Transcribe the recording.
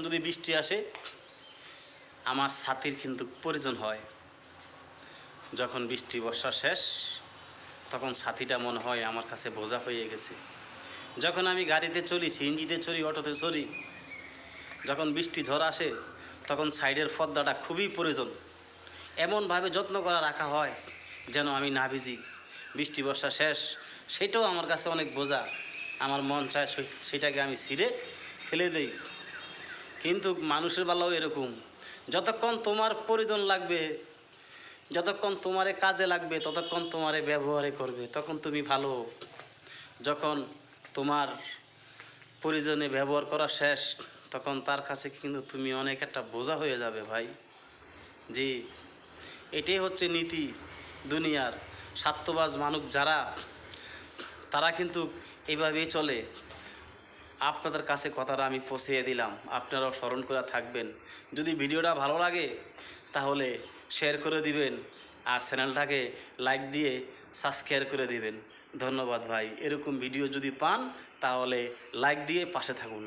যদি বৃষ্টি আসে আমার ছাতির কিন্তু প্রয়োজন হয়। যখন বৃষ্টি বর্ষা শেষ তখন ছাতিটা মনে হয় আমার কাছে বোঝা হয়ে গেছে। যখন আমি গাড়িতে চলি, সিএনজিতে চড়ি, অটোতে চড়ি, যখন বৃষ্টি ঝড় আসে তখন সাইডের পর্দাটা খুবই প্রয়োজন। এমনভাবে যত্ন করা রাখা হয় যেন আমি না ভিজি। বৃষ্টি বর্ষা শেষ সেটাও আমার কাছে অনেক বোঝা, আমার মন চায় সেটাকে আমি ছিঁড়ে ফেলে দেই। কিন্তু মানুষের বেলাও এরকম, যতক্ষণ তোমার প্রয়োজন লাগবে, যতক্ষণ তোমারে কাজে লাগবে, ততক্ষণ তোমারে ব্যবহারে করবে, তখন তুমি ভালো। যখন তোমার প্রয়োজনে ব্যবহার করা শেষ তখন তার কাছে কিন্তু তুমি অনেক একটা বোঝা হয়ে যাবে ভাই। জি, এটাই হচ্ছে নীতি দুনিয়ার। স্বার্থবাজ মানুষ যারা, তারা কিন্তু এইভাবেই চলে। আপনাদের কাছে কথাটা আমি পৌঁছিয়ে দিলাম, আপনারাও স্মরণ করে থাকবেন। যদি ভিডিওটা ভালো লাগে তাহলে শেয়ার করে দিবেন, আর চ্যানেলটাকে লাইক দিয়ে সাবস্ক্রাইব করে দিবেন। ধন্যবাদ ভাই। এরকম ভিডিও যদি পান তাহলে লাইক দিয়ে পাশে থাকুন।